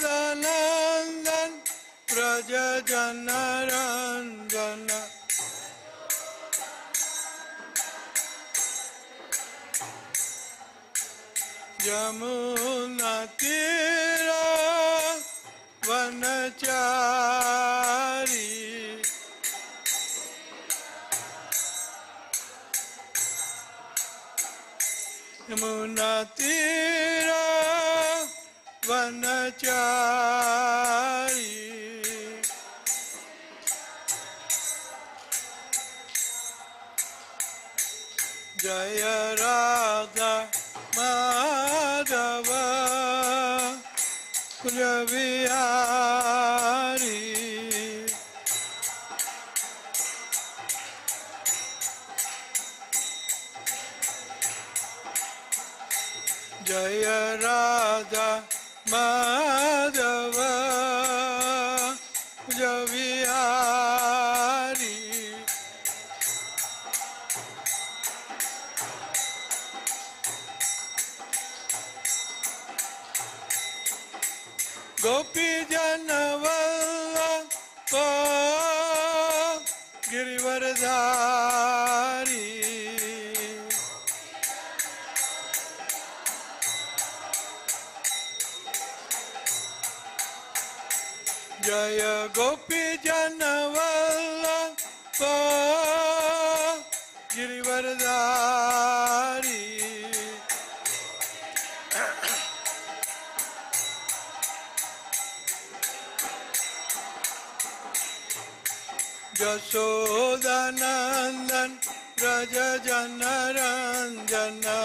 Yashodanandan Praja Janarandana Yamuna Tira Vanachari Yamuna Tira Vanachari Jaya Radha Madhava Kujavihari Jaya Radha Madhava Kujavihari Gopi Janavallabha Girivardhari Jaya Gopi Janavallabha Girivardhari Yashodanandan Raja Janaranjana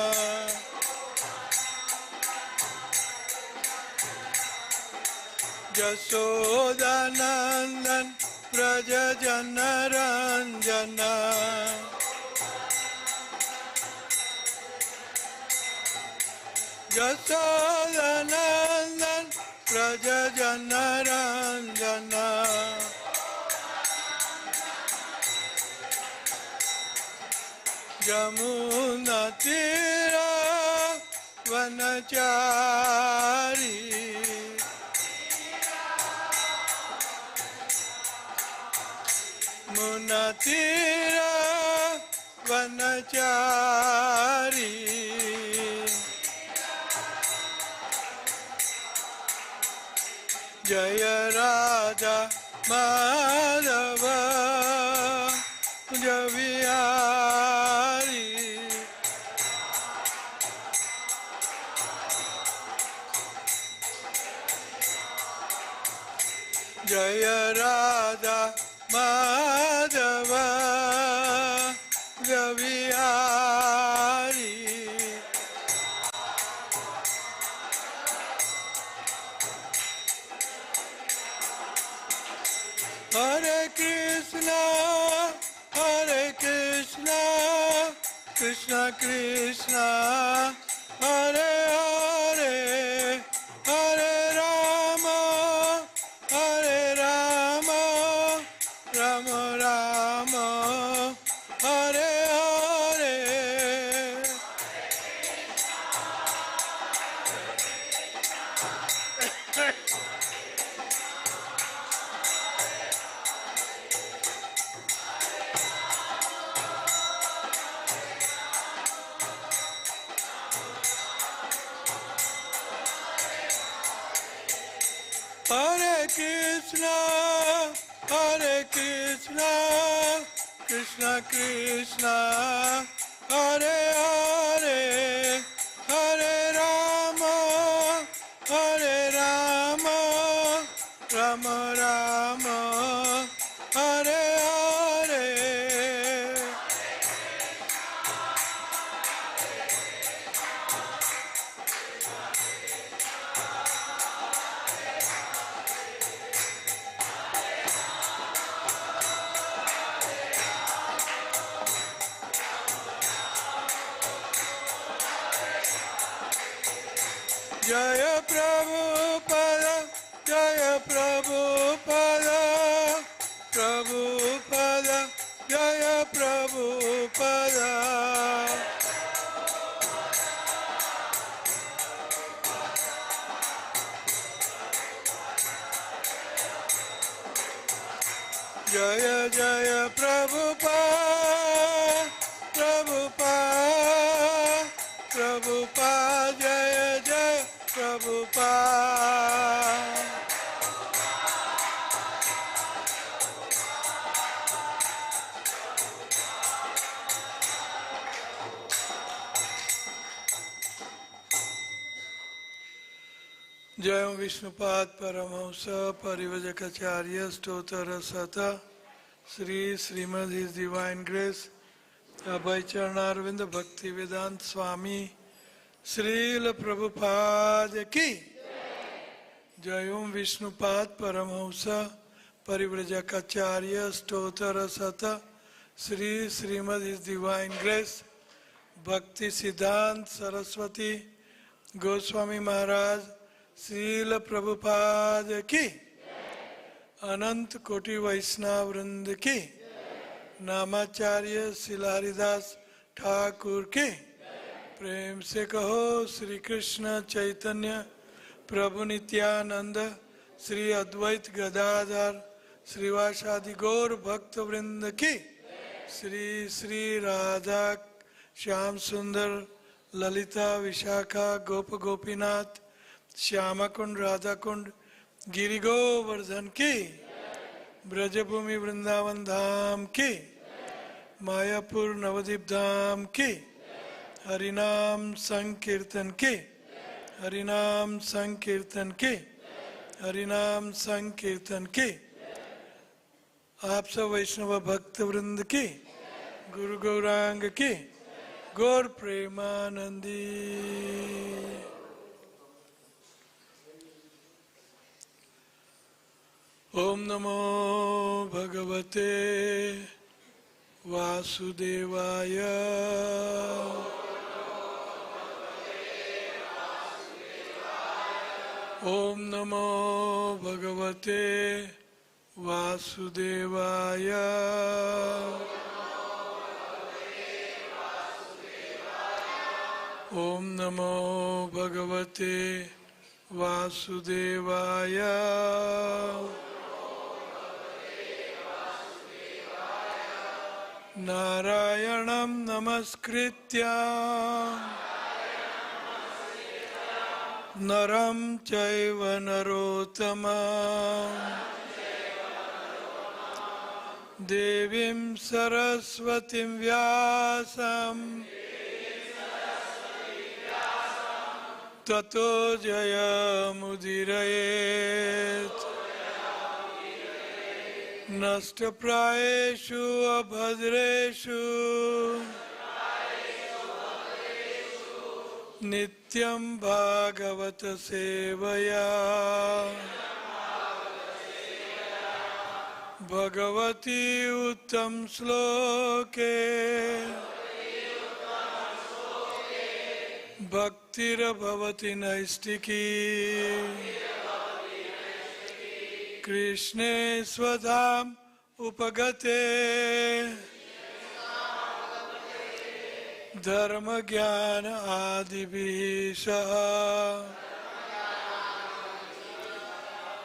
Yashodanandan Raja Janaranjana Yashodanandan Raja Janaranjana Yamuna Tira Vanachari Yamuna Tira Vanachari Jaya Radha Madhava Kujavihari Jaya Radha Madhava Kujavihari Hare Krishna Hare Krishna Krishna Krishna Hare Hare Hare Rama Hare Rama Rama Rama Hare Hare Hare Krishna Krishna Krishna Hare Hare Hare Rama Rama Rama Hare Hare Jaya Prabhupada, Jaya Prabhupada, Prabhupada, Jaya Prabhupada. Prabhupada, Prabhupada, Prabhupada, Jaya Jaya Prabhupada. जय विष्णुपाद परमहंस परिव्रजकाचार्य स्तोत्र सता Shri Srimad His Divine Grace Abhay Charanaravinda Bhakti Vedanta स्वामी श्रील प्रभुपाद की जय विष्णुपाद परमहंस परिव्रजकाचार्य स्तोत्र सता Shri Srimad His Divine Grace Bhakti Siddhanta Saraswati Goswami महाराज श्रील प्रभुपाद की अनंत कोटि वैष्णव वृंद की नामाचार्य शिला हरिदास ठाकुर के प्रेम से कहो श्री कृष्ण चैतन्य प्रभु नित्यानंद श्री अद्वैत गदाधर श्रीवासादि गौर भक्त वृंद की श्री श्री राधा श्याम सुंदर ललिता विशाखा गोप गोपीनाथ श्यामा कुंड राधा कुंड गिरि गोवर्धन की ब्रजभूमि वृंदावन धाम की मायापुर नवदीप धाम की हरिनाम संकीर्तन की हरिनाम संकीर्तन की हरिनाम संकीर्तन की आप सब वैष्णव भक्त वृंद की गुरु गौरांग की गौर प्रेमानंदी। ओम नमो भगवते वासुदेवाय। ओम नमो भगवते वासुदेवाय। ओम नमो भगवते वासुदेवाय। नारायणं नमस्कृत्य नरं चैव नरोत्तमं देवीं सरस्वतीं व्यासं ततो जयमुदीरयेत्। नष्टप्रायेषु अभद्रेषु नित्यं भागवत सेवया भगवती उत्तम श्लोके भक्तिर्भवति नैष्टिकी। कृष्णे स्वधाम उपगते धर्म ज्ञान आदिभिः सह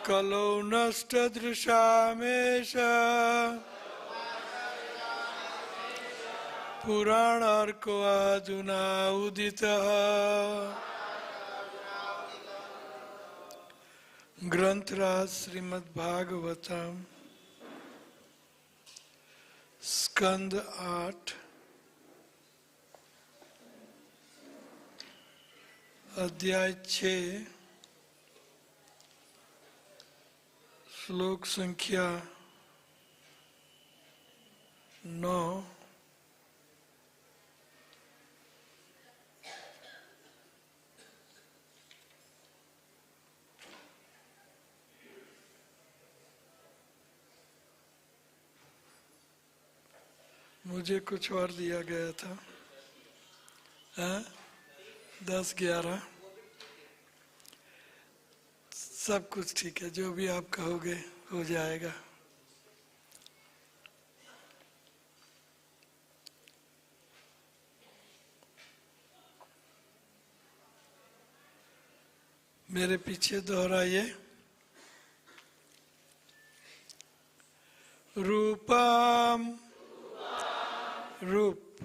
कलौ नष्टदृशामेष पुराणार्को अधुना उदितः। ग्रंथराज श्रीमद् भागवतम स्कंद 8 अध्याय 6 श्लोक संख्या 9। मुझे कुछ और दिया गया था 10-11 सब कुछ ठीक है, जो भी आप कहोगे हो जाएगा। मेरे पीछे दोहराइए। रूपम रूप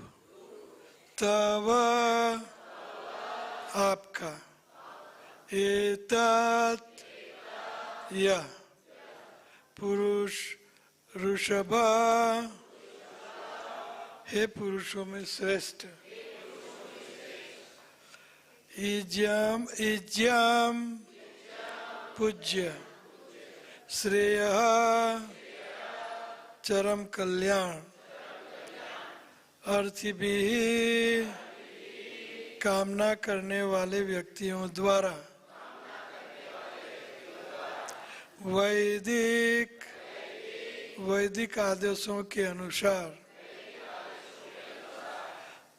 तव आपका एतत् यह पुरुष ऋषभ हे पुरुषों में श्रेष्ठ इज्यम इज्यम पूज्य श्रेय चरम कल्याण अर्थी कामना करने वाले व्यक्तियों द्वारा वैदिक आदेशों के अनुसार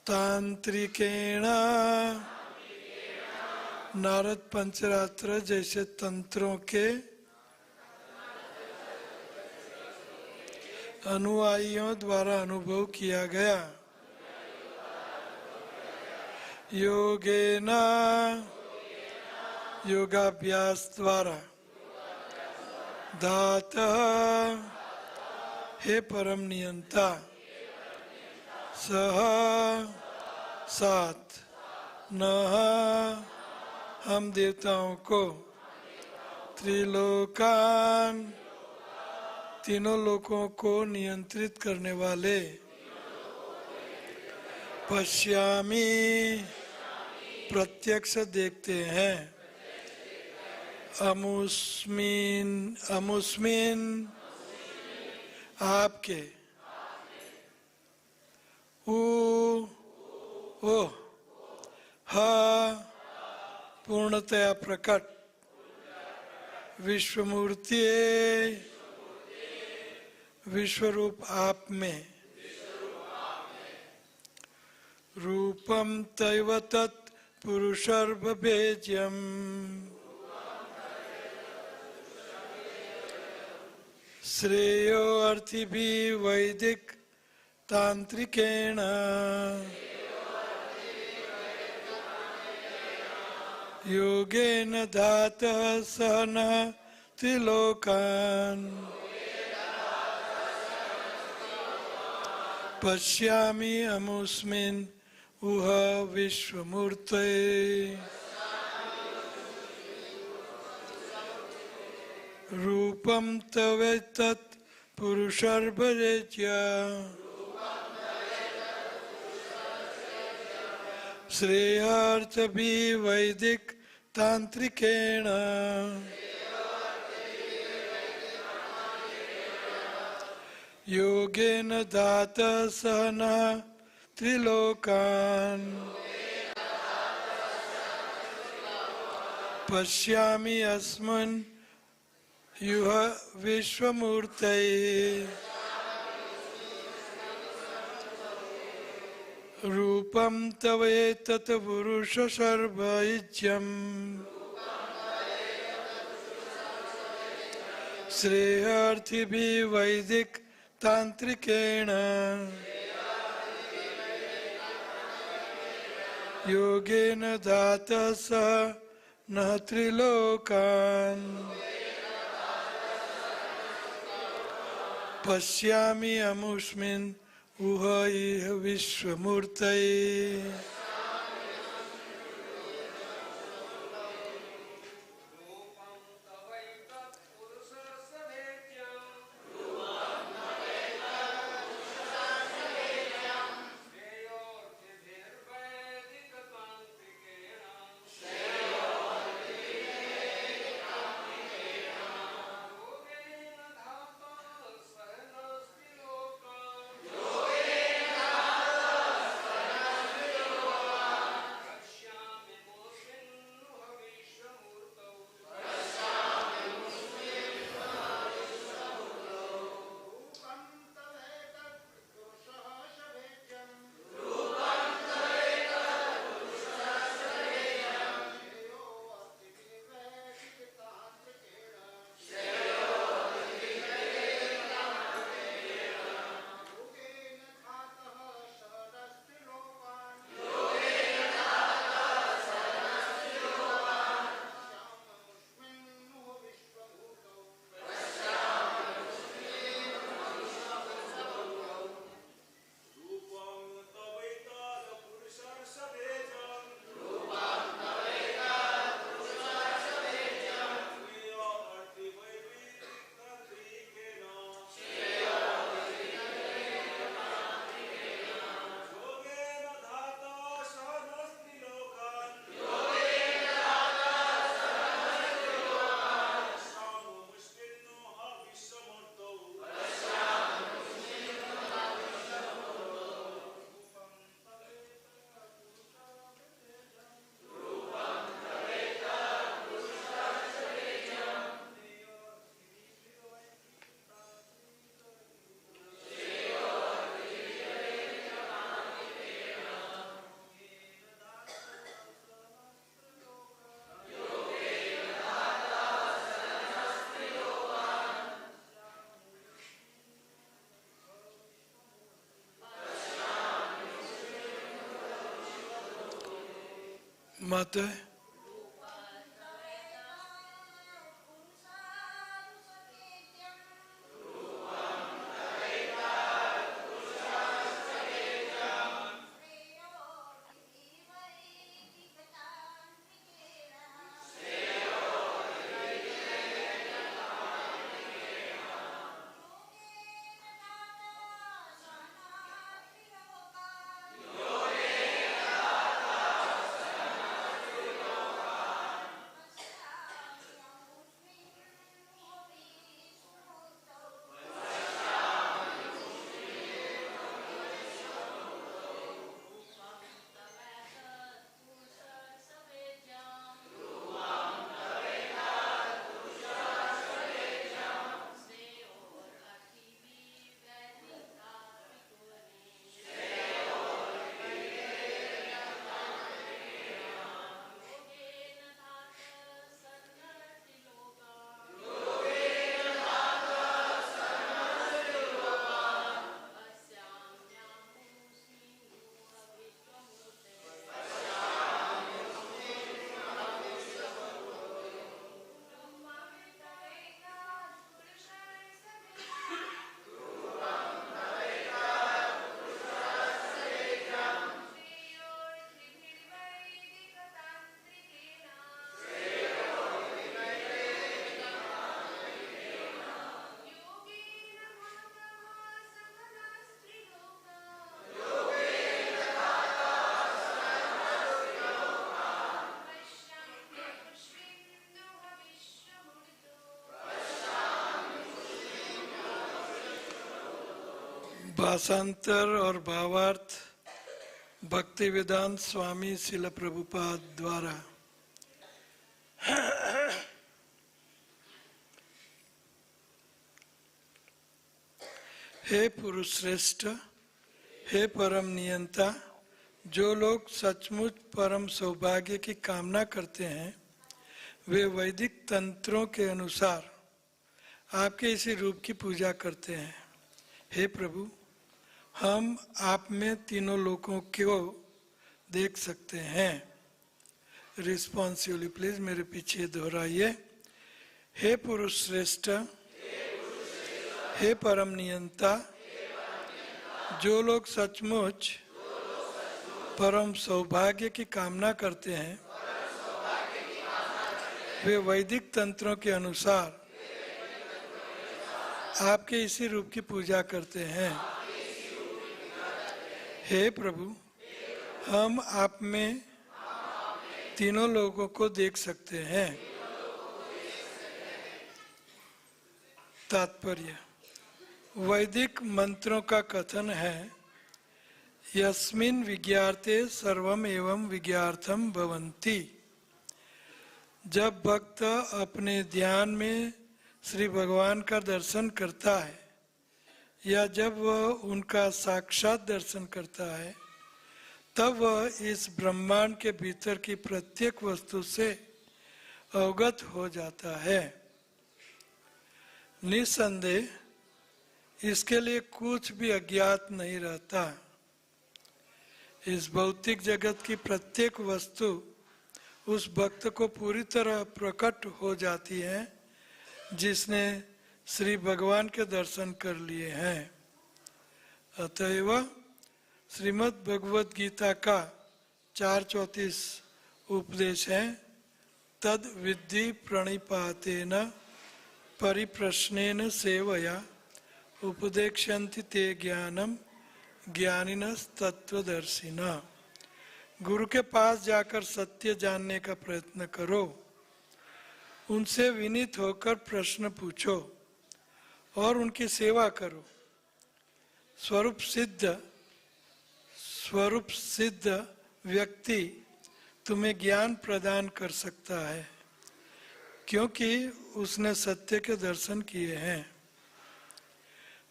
तांत्रिकेण नारद पंचरात्र जैसे तंत्रों के अनुयायियों द्वारा अनुभव किया गया योगेन योगाभ्यास द्वारा धातः हे परम नियंता सह साथ न हम देवताओं को त्रिलोकान तीनों लोकों को नियंत्रित करने वाले पश्यामी प्रत्यक्ष देखते हैं अमुस्मिन आपके ओ हा पूर्णतया प्रकट विश्वमूर्ति विश्वरूप आप में रूपम तैव तत् पुरुषर्भेज्यम श्रेयो अर्थी वैदिक तांत्रिकेण योगेन धातः सहन त्रिलोकान् पश्यामि अमुस्मिन् उह विश्वमूर्ते रूपम तवेतत् पुरुषर्भेज्य श्रेयार्थभी वैदिक तांत्रिकेण योगेन धातः सहन त्रिलोकान् पश्यामि अस्मिन् युह विश्वमूर्ते रूपम तवेतत् पुरुष सर्वैज्यम श्रेयार्थिभी वैदिक तांत्रिकेण योगेन धातः सह न त्रिलोकान् पश्यामि अमुस्मिन् उह इह विश्वमूर्ते माता भाषांतर और भावार्थ भक्तिवेदांत स्वामी शिल प्रभुपाद द्वारा। हे पुरुष श्रेष्ठ, हे परम नियंता, जो लोग सचमुच परम सौभाग्य की कामना करते हैं वे वैदिक तंत्रों के अनुसार आपके इसी रूप की पूजा करते हैं। हे प्रभु, हम आप में तीनों लोकों को देख सकते हैं। रिस्पॉन्सिवली प्लीज मेरे पीछे दोहराइए। हे पुरुष श्रेष्ठ, हे परम नियंता, जो लोग सचमुच परम सौभाग्य की कामना करते हैं वे वैदिक तंत्रों के अनुसार आपके इसी रूप की पूजा करते हैं। हे प्रभु, हम आप में तीनों लोगों को देख सकते हैं। तात्पर्य: वैदिक मंत्रों का कथन है, यस्मिन् विज्ञाते सर्वम एवं विज्ञार्थम भवन्ति। जब भक्त अपने ध्यान में श्री भगवान का दर्शन करता है या जब वह उनका साक्षात दर्शन करता है तब वह इस ब्रह्मांड के भीतर की प्रत्येक वस्तु से अवगत हो जाता है। निस्संदेह इसके लिए कुछ भी अज्ञात नहीं रहता। इस भौतिक जगत की प्रत्येक वस्तु उस भक्त को पूरी तरह प्रकट हो जाती है जिसने श्री भगवान के दर्शन कर लिए हैं। अतएव श्रीमद् भगवद गीता का 4:34 उपदेश है, तद विद्धि प्रणिपातेन परिप्रश्नेन सेवया उपदेक्षन्ति ते ज्ञानम ज्ञानिनस् तत्वदर्शिना। गुरु के पास जाकर सत्य जानने का प्रयत्न करो, उनसे विनीत होकर प्रश्न पूछो और उनकी सेवा करो। स्वरूप सिद्ध व्यक्ति तुम्हें ज्ञान प्रदान कर सकता है क्योंकि उसने सत्य के दर्शन किए हैं।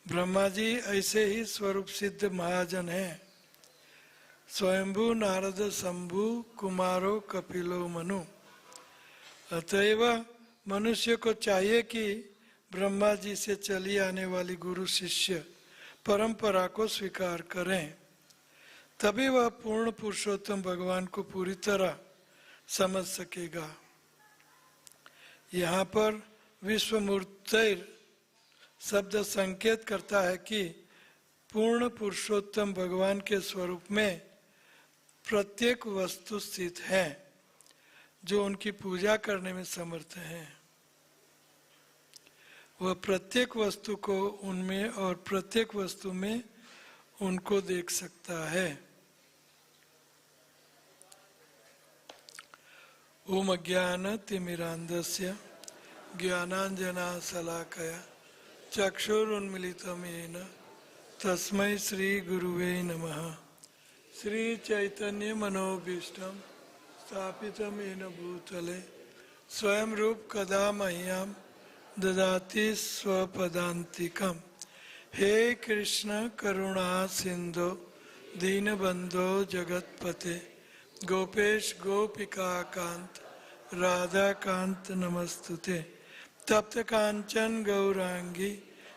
ब्रह्मा जी ऐसे ही स्वरूप सिद्ध महाजन हैं। स्वयंभू नारद शंभु कुमारो कपिलो मनु। अतएव मनुष्य को चाहिए कि ब्रह्मा जी से चली आने वाली गुरु शिष्य परंपरा को स्वीकार करें, तभी वह पूर्ण पुरुषोत्तम भगवान को पूरी तरह समझ सकेगा। यहाँ पर विश्वमूर्तिर शब्द संकेत करता है कि पूर्ण पुरुषोत्तम भगवान के स्वरूप में प्रत्येक वस्तु स्थित है जो उनकी पूजा करने में समर्थ है। वह प्रत्येक वस्तु को उनमें और प्रत्येक वस्तु में उनको देख सकता है। ओम अज्ञानतिमिरान्धस्य ज्ञानाञ्जनशलाकया चक्षुरुन्मीलितं येन तस्मै श्रीगुरुवे नमः। श्रीचैतन्यमनोभीष्टं स्थापितं येन भूतले स्वयं रूप कदा मह्यं ददाति स्वपदान्तिकम्। हे कृष्ण करुणा सिंधु दीनबंधो जगतपते गोपेश गोपिका कांत राधा कांत नमस्तुते। तप्त कांचन गौरांगी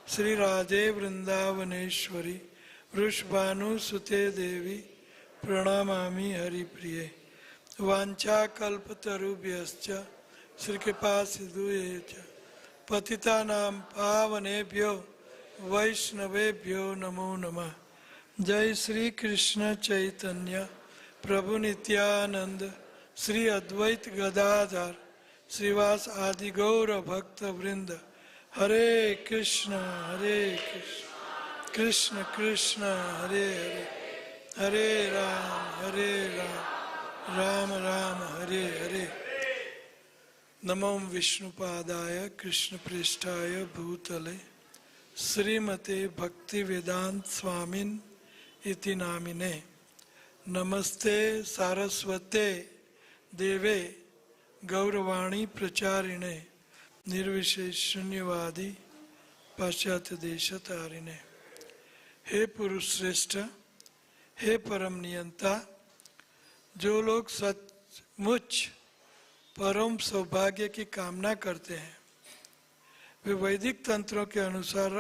श्री राधे वृंदावनेश्वरी वृषभानुसुते देवी प्रणमामि हरिप्रिये। वाञ्छाकल्पतरुभ्यश्च श्रीकृपा सिन्धुभ्यश्च पतितानां पावनेभ्यो वैष्णवेभ्यो नमो नमः। जय श्री कृष्ण चैतन्य प्रभु नित्यानंद श्री अद्वैत गदाधर श्रीवास आदि गौर भक्त वृंद। हरे कृष्ण कृष्ण कृष्ण हरे हरे हरे राम राम राम हरे हरे। नमो विष्णुपादाय कृष्ण पृष्ठाय भूतले श्रीमते भक्ति वेदांत स्वामिन इति नामिने। नमस्ते सारस्वते देवे गौरवाणी प्रचारिणे निर्विशेष शून्यवादी पाश्चात्य देशतारिणे। हे पुरुष श्रेष्ठ, हे परम नियंता, जो लोग सचमुच परम सौभाग्य की कामना करते हैं वे वैदिक तंत्रों के अनुसार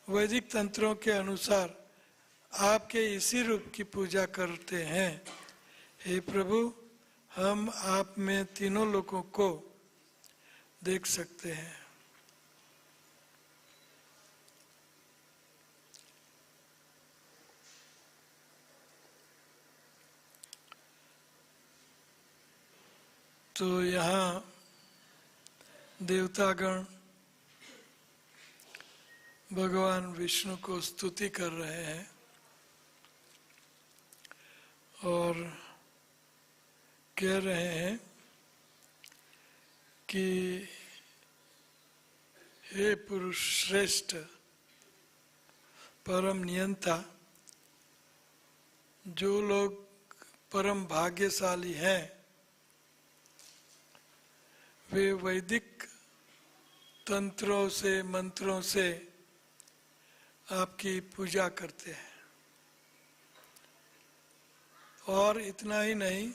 वैदिक तंत्रों के अनुसार आपके इसी रूप की पूजा करते हैं। हे प्रभु, हम आप में तीनों लोगों को देख सकते हैं। तो यहाँ देवतागण भगवान विष्णु को स्तुति कर रहे हैं और कह रहे हैं कि हे पुरुष श्रेष्ठ परम नियंता, जो लोग परम भाग्यशाली हैं वे वैदिक तंत्रों से मंत्रों से आपकी पूजा करते हैं। और इतना ही नहीं,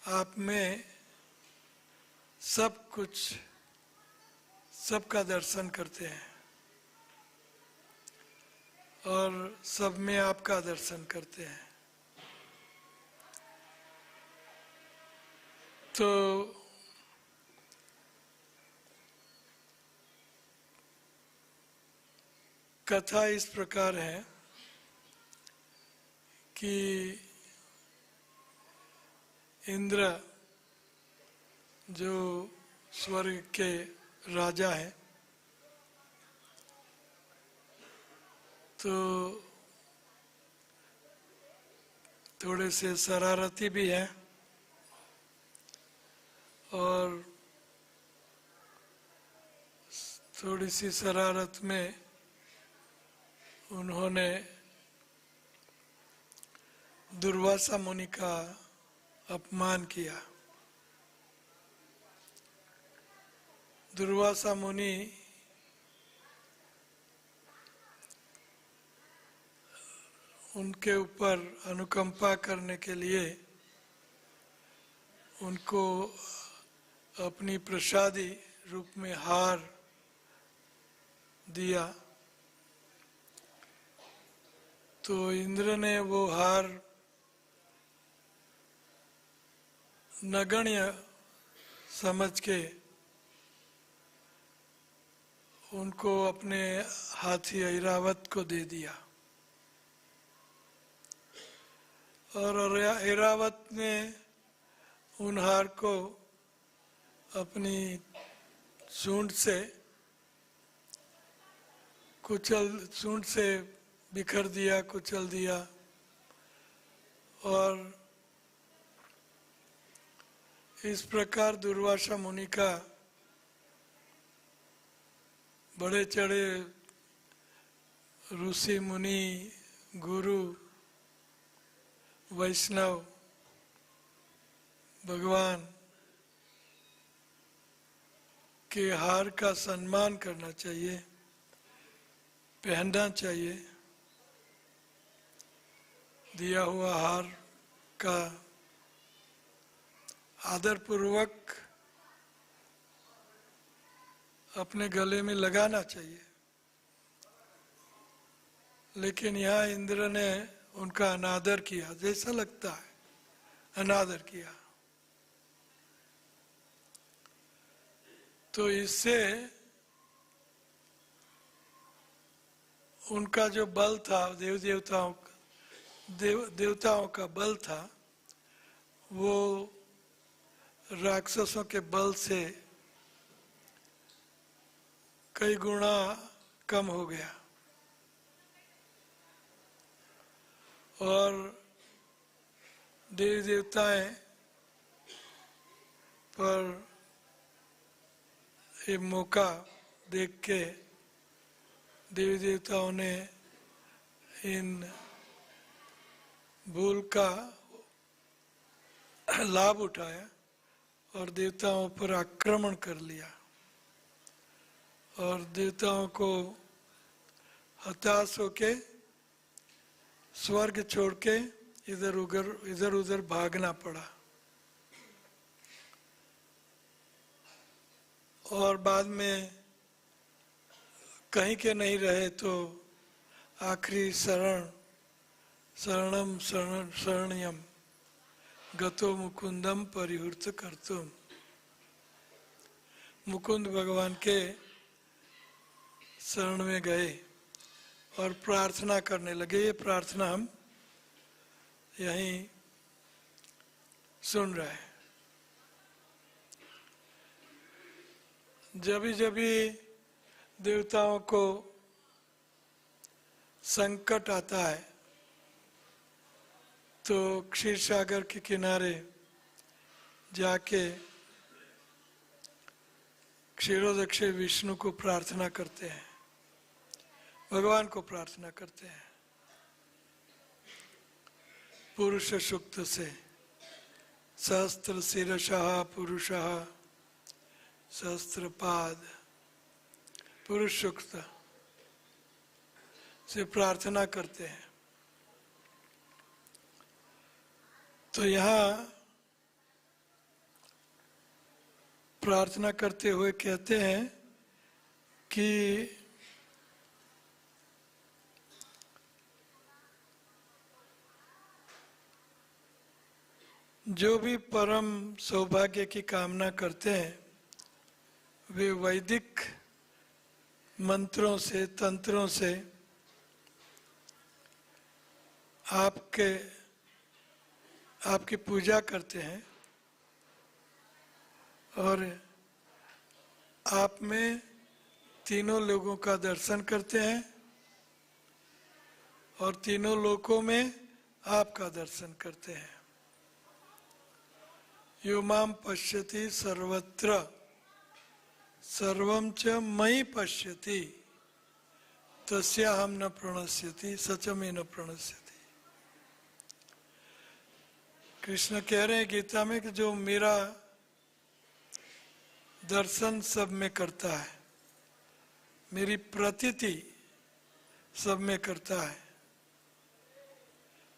आप में सबका दर्शन करते हैं और सब में आपका दर्शन करते हैं। तो कथा इस प्रकार है कि इंद्र जो स्वर्ग के राजा हैं, तो थोड़े से शरारती भी हैं और थोड़ी सी शरारत में उन्होंने दुर्वासा मुनि का अपमान किया। दुर्वासा मुनि उनके ऊपर अनुकंपा करने के लिए उनको अपनी प्रसादी रूप में हार दिया। तो इंद्र ने वो हार नगण्य समझ के उनको अपने हाथी ऐरावत को दे दिया और ऐरावत ने उन हार को अपनी सूंड से बिखर दिया, कुचल दिया और इस प्रकार दुर्वासा मुनि का बड़े चढ़े ऋषि मुनि गुरु वैष्णव भगवान के हार का सम्मान करना चाहिए, पहनना चाहिए। दिया हुआ हार का आदर पूर्वक अपने गले में लगाना चाहिए। लेकिन यहाँ इंद्र ने उनका अनादर किया, जैसा लगता है अनादर किया। तो इससे उनका जो बल था, देवताओं का बल था, वो राक्षसों के बल से कई गुना कम हो गया और देवी देवताएं पर ये मौका देख के देवी देवताओं ने इन भूल का लाभ उठाया और देवताओं पर आक्रमण कर लिया और देवताओं को हताश होके स्वर्ग छोड़ के इधर उधर भागना पड़ा और बाद में कहीं के नहीं रहे तो आखिरी शरणयम गतो मुकुंदम परिहृत कर्तुम, मुकुंद भगवान के शरण में गए और प्रार्थना करने लगे। ये प्रार्थना हम यहीं सुन रहे हैं। जब देवताओं को संकट आता है तो क्षीर सागर के किनारे जाके क्षीरोदक्ष विष्णु को प्रार्थना करते हैं, भगवान को प्रार्थना करते हैं पुरुष सूक्त से। सहस्त्र शिरसः पुरुषः सहस्त्रपाद, पुरुष सूक्त से प्रार्थना करते हैं। तो यहाँ प्रार्थना करते हुए कहते हैं कि जो भी परम सौभाग्य की कामना करते हैं वे वैदिक मंत्रों से, तंत्रों से आपकी पूजा करते हैं और आप में तीनों लोगों का दर्शन करते हैं और तीनों लोकों में आपका दर्शन करते हैं। यो माम पश्यति सर्वत्र सर्वं च मयि पश्यति तस्याहं न प्रणश्यति सच में न प्रणश्यति। कृष्ण कह रहे हैं गीता में कि जो मेरा दर्शन सब में करता है, मेरी प्रतीति सब में करता है,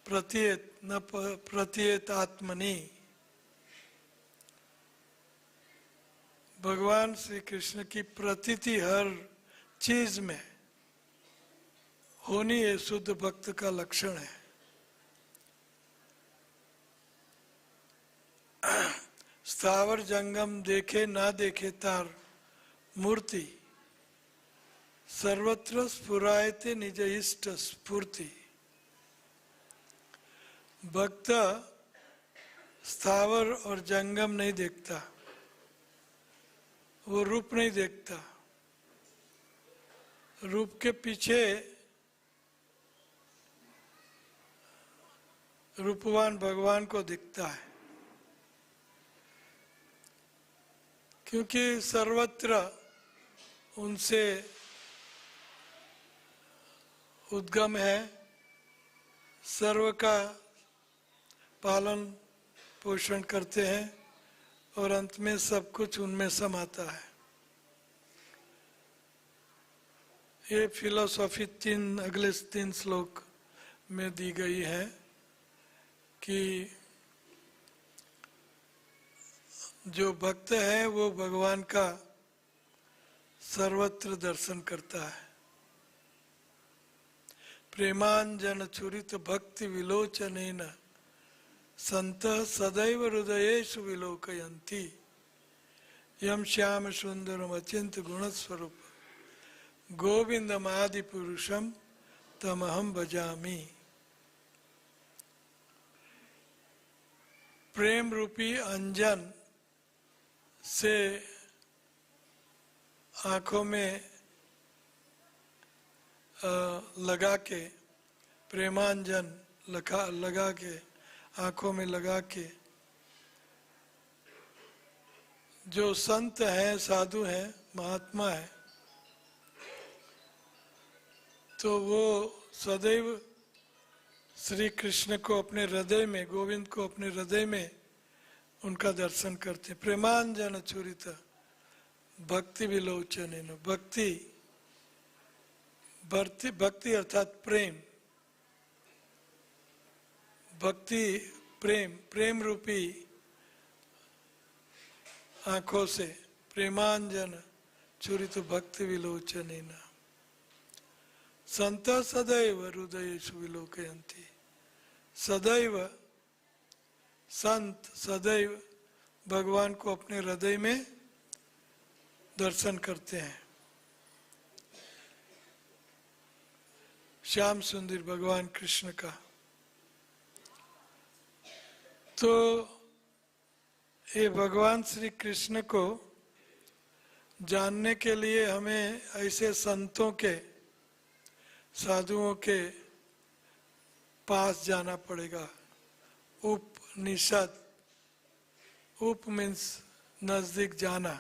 प्रतीयत न प्रतीयत आत्मनि। भगवान श्री कृष्ण की प्रतीति हर चीज में होनी ये शुद्ध भक्त का लक्षण है। स्थावर जंगम देखे ना देखे तार मूर्ति, सर्वत्र स्फुरायते निज इष्ट स्फूर्ति। भक्त स्थावर और जंगम नहीं देखता, वो रूप नहीं देखता, रूप के पीछे रूपवान भगवान को दिखता है, क्योंकि सर्वत्र उनसे उद्गम है, सर्व का पालन पोषण करते हैं और अंत में सब कुछ उनमें समाता है। ये फिलॉसफी अगले 3 श्लोक में दी गई है कि जो भक्त है वो भगवान का सर्वत्र दर्शन करता है। प्रेमांजन चुरित भक्ति विलोचनेन संत सदैव हृदयेषु विलोकयन्ति, यम श्याम सुंदरम अचिंत गुणस्वरूप गोविंदमादि पुरुषम तमहम भजामि। प्रेम रूपी अंजन से आंखों में लगा के, प्रेमांजन लगा के आंखों में लगा के जो संत हैं, साधु हैं, महात्मा है, तो वो सदैव श्री कृष्ण को अपने हृदय में, गोविंद को अपने हृदय में उनका दर्शन करते। प्रेमांजन चूरित भक्ति विलोचनेन, भक्ति अर्थात प्रेम, भक्ति प्रेम रूपी आंखों से, प्रेमांजन चूरित भक्ति विलोचनेन संत सदैव हृदयेषु विलोकयन्ति। सदैव संत सदैव भगवान को अपने हृदय में दर्शन करते हैं। श्याम सुंदर भगवान कृष्ण का। तो ये भगवान श्री कृष्ण को जानने के लिए हमें ऐसे संतों के, साधुओं के पास जाना पड़ेगा। उपनिषद, उप मीन्स नजदीक जाना।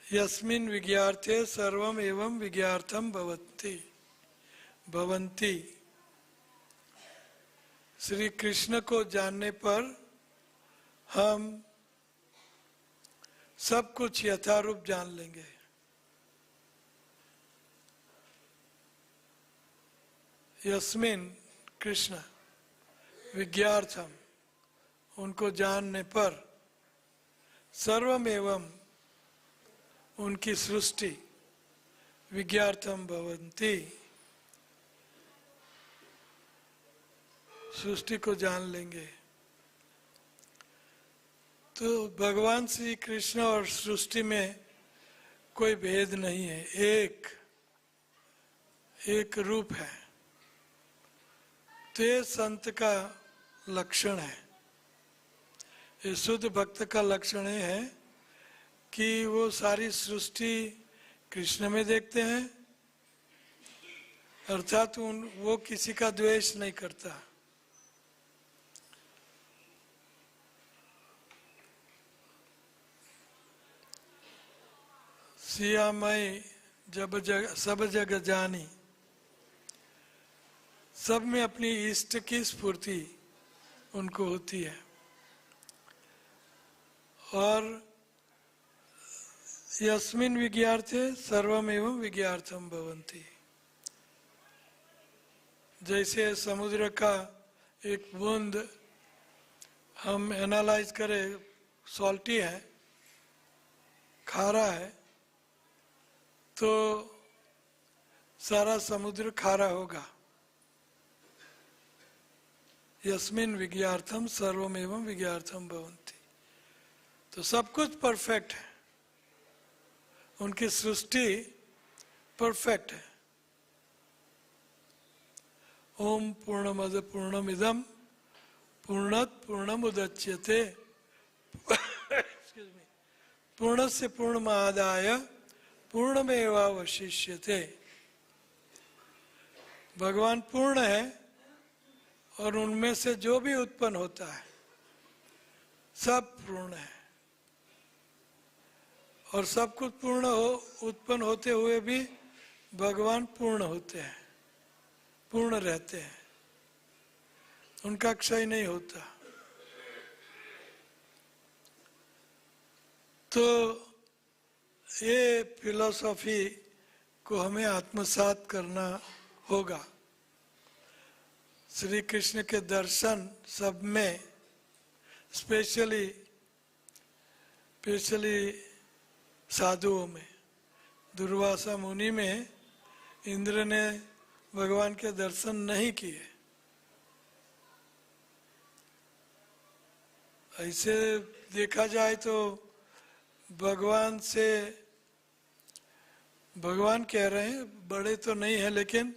यस्मिन् विज्ञार्थे सर्वम एवं विज्ञार्थम भवन्ति। श्री कृष्ण को जानने पर हम सब कुछ यथारूप जान लेंगे। यस्मिन् कृष्ण विज्ञार्थम, उनको जानने पर, सर्वमेवं उनकी सृष्टि, विज्ञार्थम भवन्ति, सृष्टि को जान लेंगे। तो भगवान श्री कृष्ण और सृष्टि में कोई भेद नहीं है, एक रूप है। तो ये संत का लक्षण है, ये शुद्ध भक्त का लक्षण ये है कि वो सारी सृष्टि कृष्ण में देखते हैं, अर्थात वो किसी का द्वेष नहीं करता। सिया मैं सब जग जानी, सब में अपनी इष्ट की स्फूर्ति उनको होती है। और यस्मिन् विज्ञार्थे सर्वमेवं विज्ञार्थम भवन्ति। जैसे समुद्र का एक बूंद हम एनालाइज करें, सॉल्टी है, खारा है, तो सारा समुद्र खारा होगा। यस्मिन विज्ञार्थम सर्वमेवं विज्ञार्थम भवन्ति। तो सब कुछ परफेक्ट है, उनकी सृष्टि परफेक्ट है। ओम पूर्णमद पूर्णमिदम पूर्णत पूर्णमुदच्यते पूर्णस्य पूर्णमादाय पूर्णमेवावशिष्यते। भगवान पूर्ण है और उनमें से जो भी उत्पन्न होता है सब पूर्ण है, और सब कुछ पूर्ण हो उत्पन्न होते हुए भी भगवान पूर्ण होते हैं, पूर्ण रहते हैं, उनका क्षय नहीं होता। तो ये फिलॉसफी को हमें आत्मसात करना होगा। श्री कृष्ण के दर्शन सब में स्पेशली साधुओं में, दुर्वासा मुनि में इंद्र ने भगवान के दर्शन नहीं किए। ऐसे देखा जाए तो भगवान कह रहे हैं, बड़े तो नहीं है लेकिन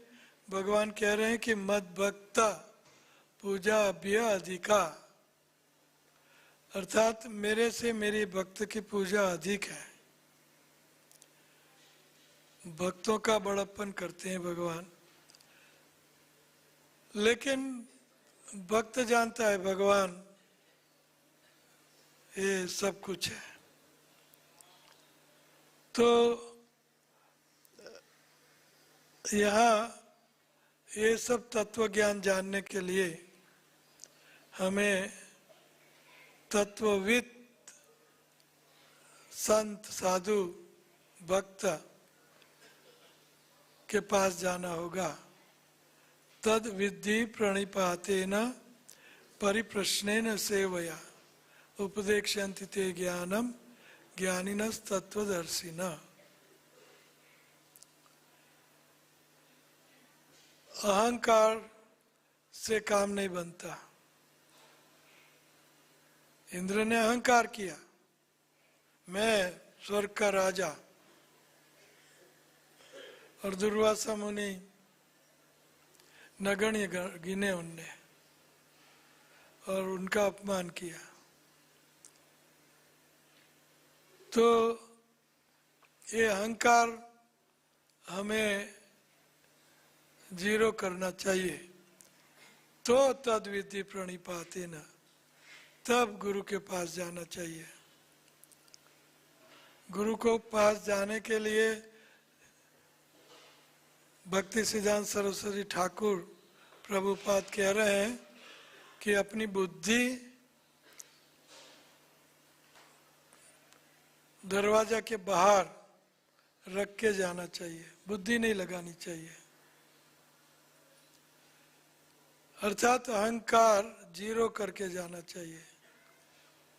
भगवान कह रहे हैं कि मद भक्ता पूजा अभ्य अधिका, अर्थात मेरे से मेरी भक्त की पूजा अधिक है। भक्तों का बड़प्पन करते हैं भगवान, लेकिन भक्त जानता है भगवान ये सब कुछ है। तो यहाँ ये सब तत्व ज्ञान जानने के लिए हमें तत्वविद संत साधु भक्त के पास जाना होगा। तद विद्धि प्रणिपातेन परिप्रश्नेन सेवया उपदेक्षन्ति ते ज्ञानम ज्ञानिनस् तत्वदर्शिनः। अहंकार से काम नहीं बनता। इंद्र ने अहंकार किया, मैं स्वर्ग का राजा, और दुर्वासा मुनि नगण्य गिने उनने और उनका अपमान किया। तो ये अहंकार हमें जीरो करना चाहिए। तो तद विधि प्रणिपातेन, तब गुरु के पास जाना चाहिए। गुरु को पास जाने के लिए भक्ति सिद्धांत सरस्वती ठाकुर प्रभुपाद कह रहे हैं कि अपनी बुद्धि दरवाजा के बाहर रख के जाना चाहिए, बुद्धि नहीं लगानी चाहिए। अर्थात अहंकार जीरो करके जाना चाहिए।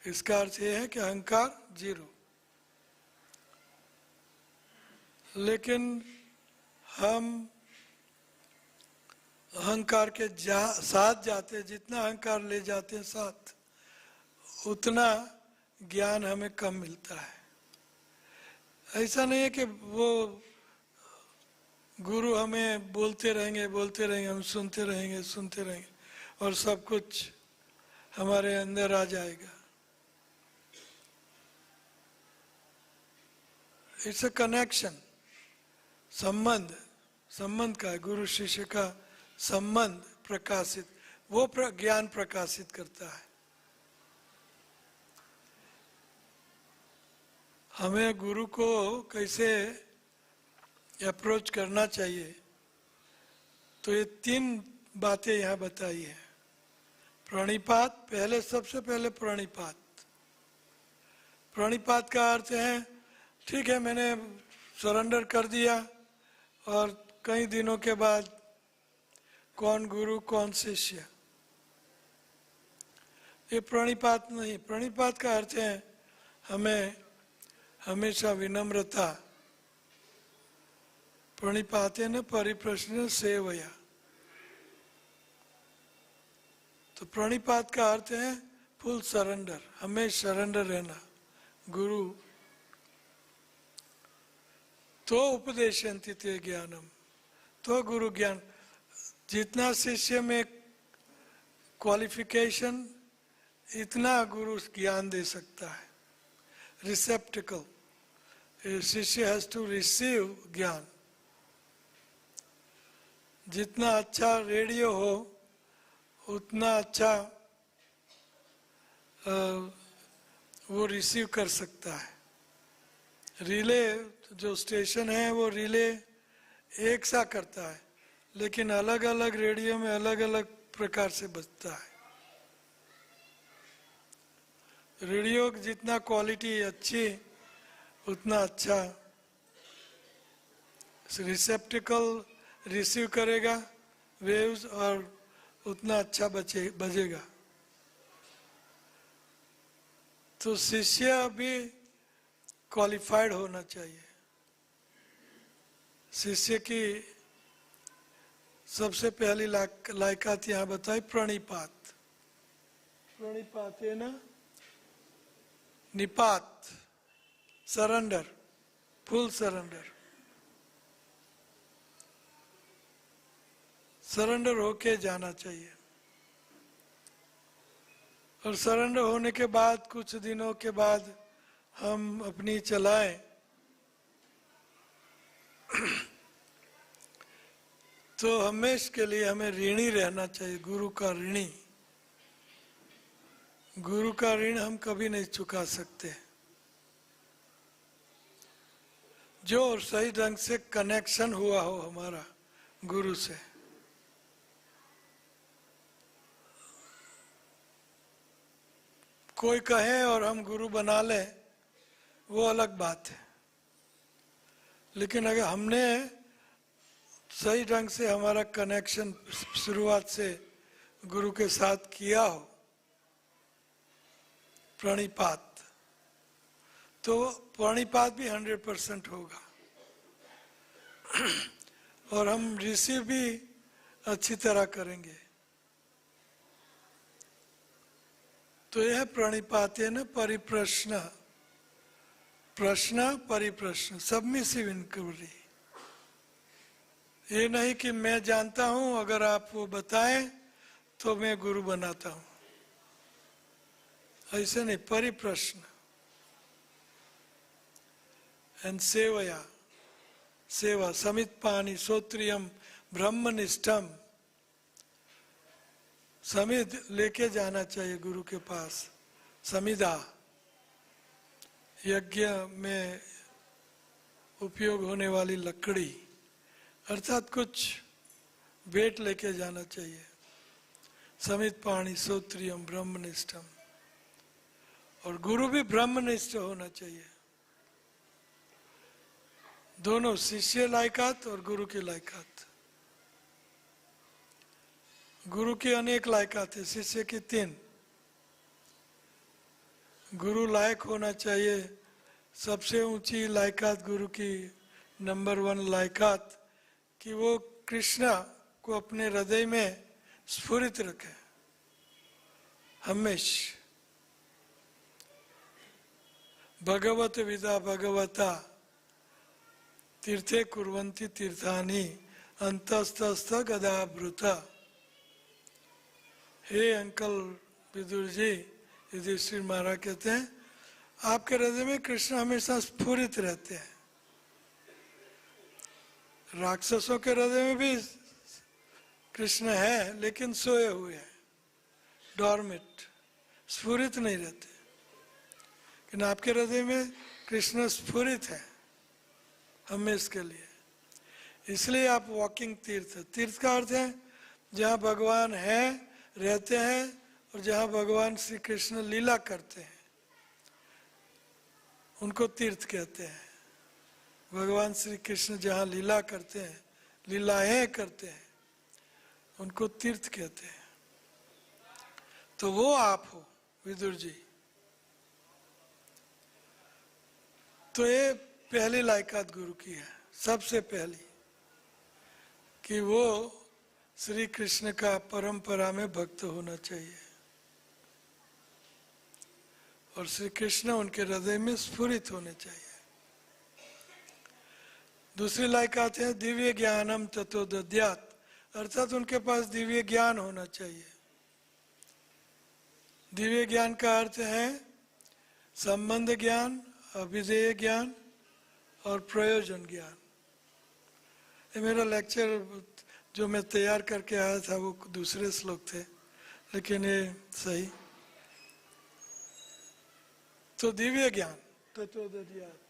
इसका अर्थ यह है कि अहंकार जीरो। लेकिन हम अहंकार के साथ जाते, जितना अहंकार ले जाते हैं साथ, उतना ज्ञान हमें कम मिलता है। ऐसा नहीं है कि वो गुरु हमें बोलते रहेंगे, हम सुनते रहेंगे और सब कुछ हमारे अंदर आ जाएगा। इट्स अ कनेक्शन, संबंध का है, गुरु शिष्य का संबंध प्रकाशित, वो ज्ञान प्रकाशित करता है। हमें गुरु को कैसे अप्रोच करना चाहिए, तो ये 3 बातें यहाँ बताई है। प्रणिपात, सबसे पहले प्रणिपात का अर्थ है ठीक है मैंने सरेंडर कर दिया, और कई दिनों के बाद कौन गुरु कौन शिष्य, ये प्रणिपात नहीं। प्रणिपात का अर्थ है हमें हमेशा विनम्रता, प्रणिपातेन परिप्रश्न सेवया। तो तो प्रणिपात का अर्थ है फुल सरेंडर, हमें सरेंडर रहना। गुरु तो उपदेशन्ति ते ज्ञानम, तो गुरु ज्ञान, जितना शिष्य में क्वालिफिकेशन इतना गुरु ज्ञान दे सकता है। रिसेप्टिकल, शिष्य हैज टू रिसीव ज्ञान। जितना अच्छा रेडियो हो उतना अच्छा वो रिसीव कर सकता है। रिले जो स्टेशन है वो रिले एक सा करता है, लेकिन अलग अलग रेडियो में अलग अलग प्रकार से बजता है। रेडियो की जितना क्वालिटी अच्छी उतना अच्छा रिसेप्टिकल रिसीव करेगा वेव्स और उतना अच्छा बजेगा। तो शिष्य भी क्वालिफाइड होना चाहिए। शिष्य की सबसे पहली लायकात यहाँ बताई प्रणिपात। प्रणिपात है ना, निपात, सरेंडर, फुल सरेंडर। सरेंडर होके जाना चाहिए। और सरेंडर होने के बाद कुछ दिनों के बाद हम अपनी चलाएं तो हमेशा के लिए हमें ऋणी रहना चाहिए, गुरु का ऋणी। गुरु का ऋण हम कभी नहीं चुका सकते। जो सही ढंग से कनेक्शन हुआ हो हमारा गुरु से। कोई कहे और हम गुरु बना लें वो अलग बात है, लेकिन अगर हमने सही ढंग से हमारा कनेक्शन शुरुआत से गुरु के साथ किया हो, प्रणिपात, तो प्रणिपात भी 100% होगा और हम रिसीव भी अच्छी तरह करेंगे। तो यह प्रणिपात है ना, परिप्रश्न, प्रश्न परिप्रश्न, सबमिसिव इंक्वायरी। ये नहीं कि मैं जानता हूं, अगर आप वो बताएं तो मैं गुरु बनाता हूं, ऐसे नहीं। परिप्रश्न एंड सेवया, सेवा, समित पानी श्रोत्रियम ब्रह्मनिष्ठम, समिध लेके जाना चाहिए गुरु के पास। समिधा यज्ञ में उपयोग होने वाली लकड़ी, अर्थात कुछ वेट लेके जाना चाहिए। समित पाणी श्रोत्रियम ब्रह्मनिष्ठम, और गुरु भी ब्रह्मनिष्ठ होना चाहिए। दोनों, शिष्य लायकात और गुरु की लायकात। गुरु की अनेक लायकात है, शिष्य की 3। गुरु लायक होना चाहिए। सबसे ऊंची लायकात गुरु की नंबर 1 लायकात कि वो कृष्ण को अपने हृदय में स्फुरित रखे हमेशा। भगवत विदा भगवता तीर्थे कुर्वन्ति तीर्थानि अंतस्तस्थ गदावृता। हे अंकल विदुर जी, युधिष्ठिर महाराज कहते हैं आपके हृदय में कृष्ण हमेशा स्फुरित रहते हैं। राक्षसों के हृदय में भी कृष्ण है, लेकिन सोए हुए हैं, डॉर्मेट, स्फुरित नहीं रहते। लेकिन आपके हृदय में कृष्ण स्फुरित है हमेशा के लिए। इसलिए आप वॉकिंग तीर्थ। तीर्थ का अर्थ है जहाँ भगवान है, रहते हैं, और जहाँ भगवान श्री कृष्ण लीला करते हैं उनको तीर्थ कहते हैं। भगवान श्री कृष्ण जहाँ लीला करते हैं, लीलाएं करते हैं, उनको तीर्थ कहते हैं। तो वो आप हो विदुर जी। तो ये पहली लायकात गुरु की है, सबसे पहली, कि वो श्री कृष्ण का परंपरा में भक्त होना चाहिए और श्री कृष्ण उनके हृदय में स्फुरित होने चाहिए। दूसरी लाइक आते हैं दिव्य ज्ञानम ततो दद्यात्, अर्थात उनके पास दिव्य ज्ञान होना चाहिए। दिव्य ज्ञान का अर्थ है संबंध ज्ञान, अभिधेय ज्ञान और प्रयोजन ज्ञान। ये मेरा लेक्चर जो मैं तैयार करके आया था वो दूसरे श्लोक थे, लेकिन ये सही। तो दिव्य ज्ञान ततो दद्यात्,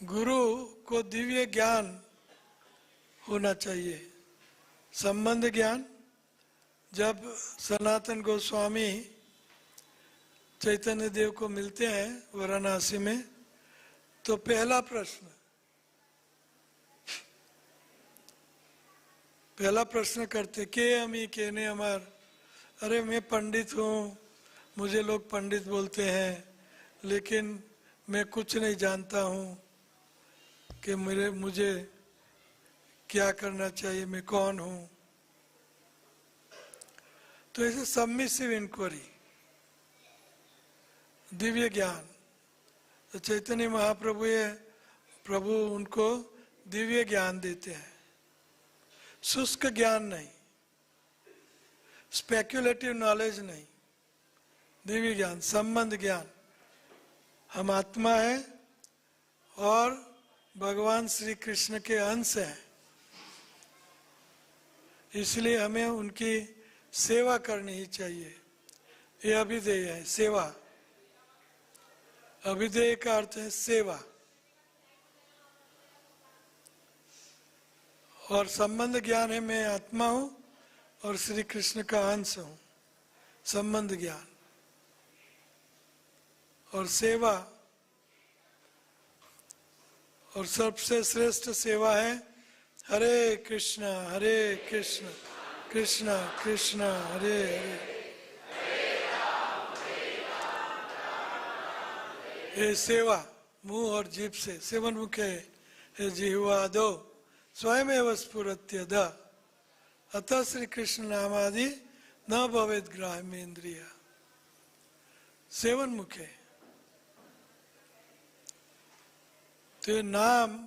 गुरु को दिव्य ज्ञान होना चाहिए। संबंध ज्ञान, जब सनातन गोस्वामी चैतन्य देव को मिलते हैं वाराणसी में, तो पहला प्रश्न करते के अमी केने अमर, अरे मैं पंडित हूँ, मुझे लोग पंडित बोलते हैं, लेकिन मैं कुछ नहीं जानता हूँ कि मुझे क्या करना चाहिए, मैं कौन हूँ। तो ऐसे सबमिसिव इंक्वायरी, दिव्य ज्ञान। तो चैतन्य प्रभु उनको दिव्य ज्ञान देते हैं, शुष्क ज्ञान नहीं, स्पेक्युलेटिव नॉलेज नहीं, दिव्य ज्ञान, संबंध ज्ञान। हम आत्मा है और भगवान श्री कृष्ण के अंश हैं, इसलिए हमें उनकी सेवा करनी ही चाहिए। ये अभिधेय है, सेवा। अभिधेय का अर्थ है सेवा। और संबंध ज्ञान है मैं आत्मा हूं और श्री कृष्ण का अंश हूं, संबंध ज्ञान। और सेवा, और सबसे श्रेष्ठ सेवा है हरे कृष्ण कृष्ण कृष्ण हरे हरे। ये सेवा मुंह और जीभ से, सेवन मुखे है जिह्वा दो स्वयं एवं स्फुरत्य द अतः श्री कृष्ण नामादि न भवेद ग्राह्य इंद्रिय। सेवन मुखे, तो नाम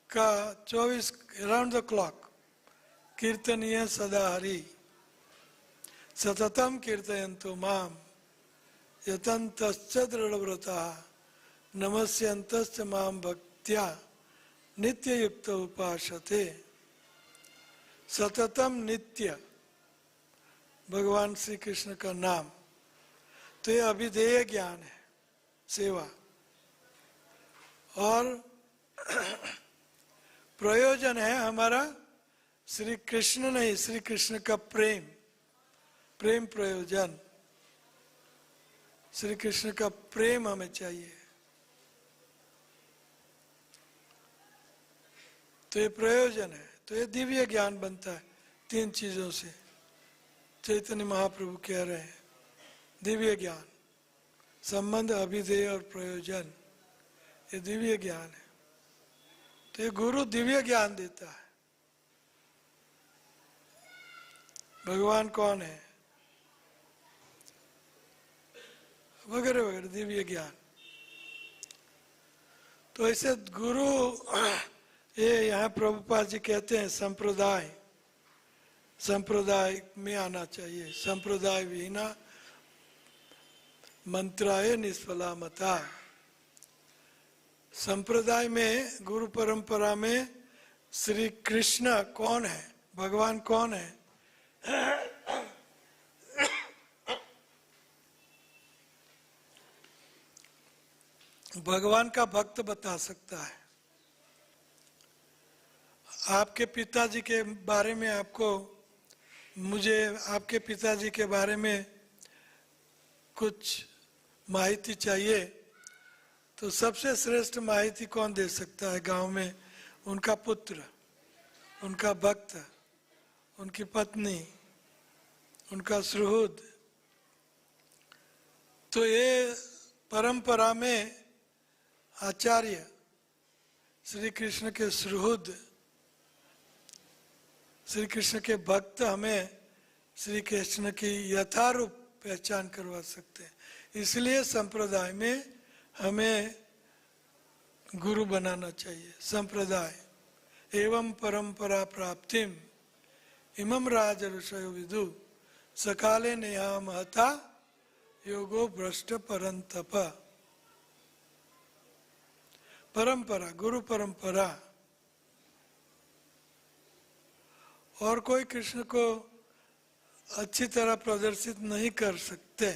का 24 अराउंड द क्लॉक कीर्तनीय सदा हरि, सततम कीर्तयन्तु माम यतन्तश्च दृढ़व्रता नमस्यन्तश्च माम भक्त्या नित्य युक्त उपासते। सततम नित्य भगवान श्री कृष्ण का नाम, तो ये अभिधेय ज्ञान है, सेवा। और प्रयोजन है हमारा श्री कृष्ण नहीं, श्री कृष्ण का प्रेम, प्रेम प्रयोजन। श्री कृष्ण का प्रेम हमें चाहिए। तो ये प्रयोजन है, तो ये दिव्य ज्ञान बनता है तीन चीजों से। चैतन्य महाप्रभु कह रहे हैं दिव्य ज्ञान, संबंध, अभिधेय और प्रयोजन, ये दिव्य ज्ञान है। तो ये गुरु दिव्य ज्ञान देता है। भगवान कौन है वगैरह वगैरह, दिव्य ज्ञान। तो ऐसे गुरु, ये यहाँ प्रभुपाद जी कहते हैं संप्रदाय में आना चाहिए। संप्रदाय विहीना मंत्राय निष्फला मता। संप्रदाय में, गुरु परंपरा में श्री कृष्ण कौन है, भगवान कौन है, भगवान का भक्त बता सकता है। आपके पिताजी के बारे में मुझे आपके पिताजी के बारे में कुछ माहिती चाहिए, तो सबसे श्रेष्ठ माहिती कौन दे सकता है गांव में? उनका पुत्र, उनका भक्त, उनकी पत्नी, उनका सुहृद। तो ये परंपरा में आचार्य श्री कृष्ण के सुहृद श्री कृष्ण के भक्त हमें श्री कृष्ण की यथारूप पहचान करवा सकते हैं। इसलिए संप्रदाय में हमें गुरु बनाना चाहिए। संप्रदाय एवं परंपरा प्राप्तिम इमम राज ऋषयो विदु सकाले नेहा महता योगो भ्रष्ट परंतप। परंपरा, गुरु परंपरा। और कोई कृष्ण को अच्छी तरह प्रदर्शित नहीं कर सकते,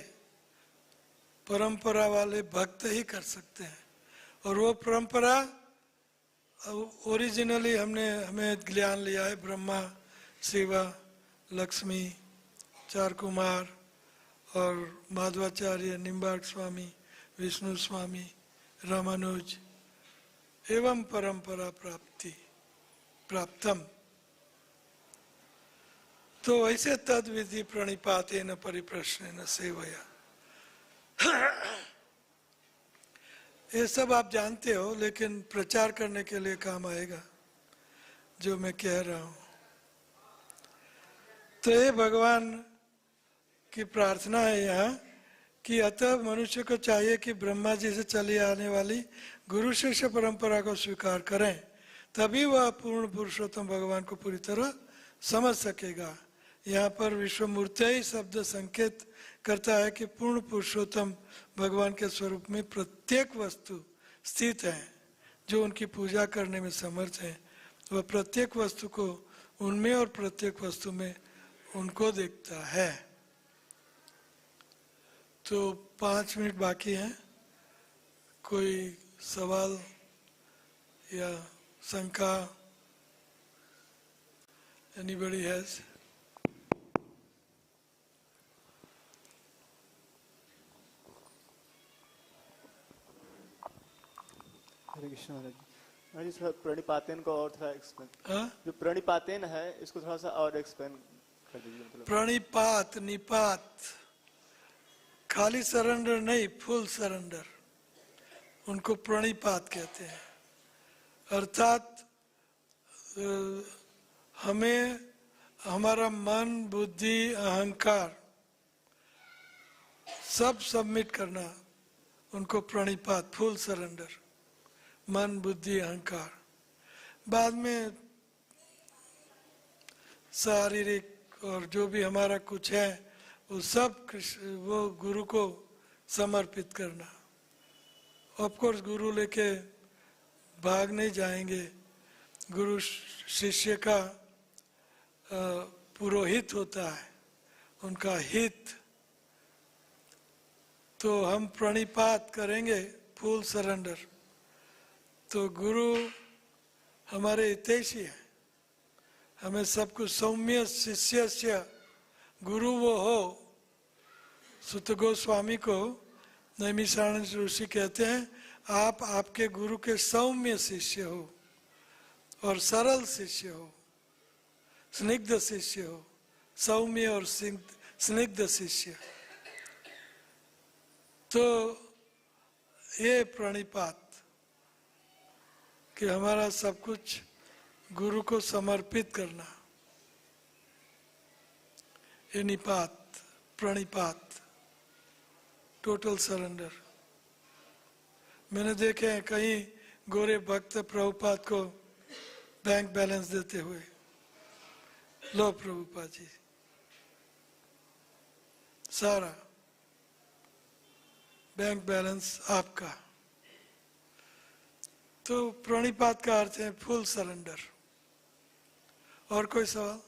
परंपरा वाले भक्त ही कर सकते हैं। और वो परंपरा ओरिजिनली हमें ज्ञान लिया है ब्रह्मा, शिवा, लक्ष्मी, चार कुमार और माधवाचार्य, निम्बार्क स्वामी, विष्णु स्वामी, रामानुज एवं परंपरा प्राप्तम। तो ऐसे तद विधि प्रणिपाते न परिप्रश्न न सेवया। ये सब आप जानते हो, लेकिन प्रचार करने के लिए काम आएगा जो मैं कह रहा हूं। तो ये भगवान की प्रार्थना है यहाँ कि अतः मनुष्य को चाहिए कि ब्रह्मा जी से चली आने वाली गुरु शिष्य परंपरा को स्वीकार करें, तभी वह पूर्ण पुरुषोत्तम भगवान को पूरी तरह समझ सकेगा। यहाँ पर विश्वमूर्ति शब्द संकेत करता है कि पूर्ण पुरुषोत्तम भगवान के स्वरूप में प्रत्येक वस्तु स्थित है जो उनकी पूजा करने में समर्थ है। वह प्रत्येक वस्तु को उनमें और प्रत्येक वस्तु में उनको देखता है। तो 5 मिनट बाकी हैं। कोई सवाल या शंका? Anybody has? हरे कृष्ण महाराज जी। महाराज जी, थोड़ा प्रणिपातेन को और थोड़ा एक्सप्लेन, हाँ? जो प्रणिपातेन है इसको थोड़ा सा और एक्सप्लेन कर दीजिए। मतलब प्रणिपात, निपात, खाली सरेंडर नहीं, फुल सरेंडर, उनको प्रणिपात कहते हैं। अर्थात हमें हमारा मन, बुद्धि, अहंकार सब सबमिट करना, उनको प्रणिपात, फुल सरेंडर। मन, बुद्धि, अहंकार। बाद में शारीरिक और जो भी हमारा कुछ है वो सब वो गुरु को समर्पित करना। ऑफ कोर्स गुरु लेके भाग नहीं जाएंगे। गुरु शिष्य का पुरोहित होता है, उनका हित। तो हम प्रणिपात करेंगे, फुल सरेंडर। तो गुरु हमारे हितैषी है, हमें सब कुछ। सौम्य शिष्यस्य गुरु वो हो। सुत गोस्वामी को नैमिषारण्य ऋषि कहते हैं, आप आपके गुरु के सौम्य शिष्य हो और सरल शिष्य हो, स्निग्ध शिष्य हो। सौम्य और स्निग्ध शिष्य। तो ये प्रणिपात कि हमारा सब कुछ गुरु को समर्पित करना, ये निपात, प्रणिपात, टोटल सरेंडर। मैंने देखे हैं कई गोरे भक्त प्रभुपाद को बैंक बैलेंस देते हुए, लो प्रभुपाद जी, सारा बैंक बैलेंस आपका। तो प्रणिपात का अर्थ है फुल सरेंडर। और कोई सवाल?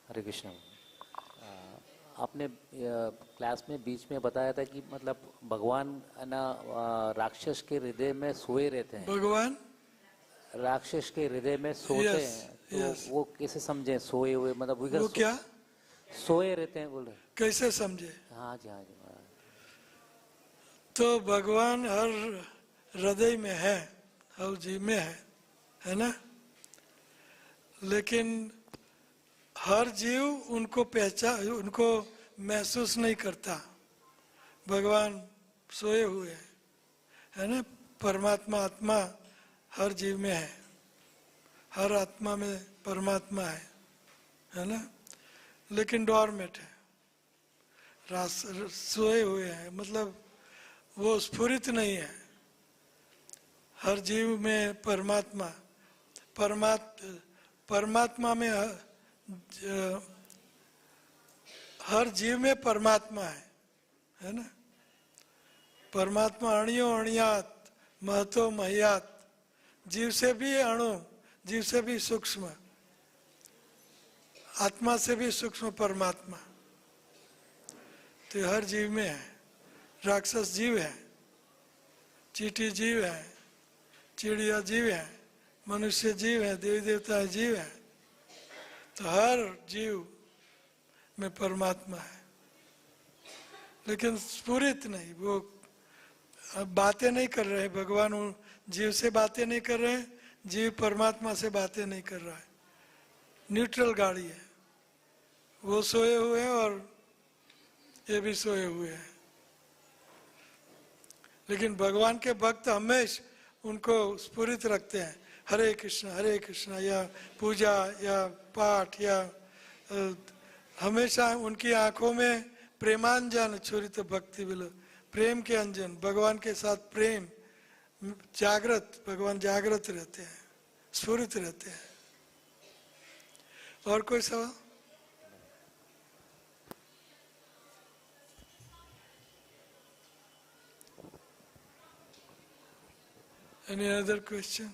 हरे कृष्ण। आपने क्लास में बीच में बताया था कि मतलब भगवान ना राक्षस के हृदय में सोए रहते हैं। भगवान राक्षस के हृदय में सोते हैं, तो वो कैसे समझे सोए हुए? मतलब वो क्या सोए रहते हैं बोल रहे? कैसे समझे? हाँ जी, हाँ जी। तो भगवान हर हृदय में है, हर जीव में है ना? लेकिन हर जीव उनको उनको महसूस नहीं करता। भगवान सोए हुए है ना, परमात्मा आत्मा हर जीव में है, हर आत्मा में परमात्मा है ना, लेकिन डॉर्मेट है, सोए हुए हैं, मतलब वो स्फुरित नहीं है। हर जीव में परमात्मा परमात्मा में हर जीव में परमात्मा है ना। परमात्मा अणियो अणियात महतो महियात, जीव से भी अणु, जीव से भी सूक्ष्म, आत्मा से भी सूक्ष्म परमात्मा तो हर जीव में है। राक्षस जीव है, चींटी जीव है, चिड़िया जीव है, मनुष्य जीव है, देवी देवता जीव है, तो हर जीव में परमात्मा है, लेकिन स्फुरित नहीं। वो बातें नहीं कर रहे, भगवान जीव से बातें नहीं कर रहे, जीव परमात्मा से बातें नहीं कर रहा है। न्यूट्रल गाड़ी है, वो सोए हुए हैं और ये भी सोए हुए हैं। लेकिन भगवान के भक्त हमेशा उनको स्फुरित रखते हैं, हरे कृष्ण या पूजा या पाठ या हमेशा उनकी आंखों में प्रेमांजन छुरित भक्ति बिलो, प्रेम के अंजन, भगवान के साथ प्रेम जागृत, भगवान जागृत रहते हैं, स्फुरित रहते हैं। और कोई सवाल? Any other question?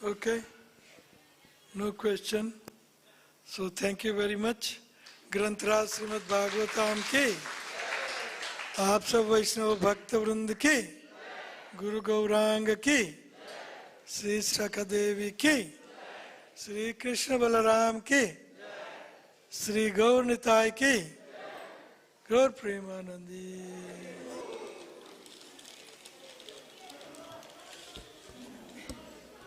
Okay, no question. So thank you very much. ग्रंथराज Shrimad Bhagavatam की, आप सब वैष्णव भक्त वृंद की, गुरु गौरांग की, श्री सखा देवी की, श्री कृष्ण बलराम की, श्री गौर निताय की, गौर प्रेमानंदी।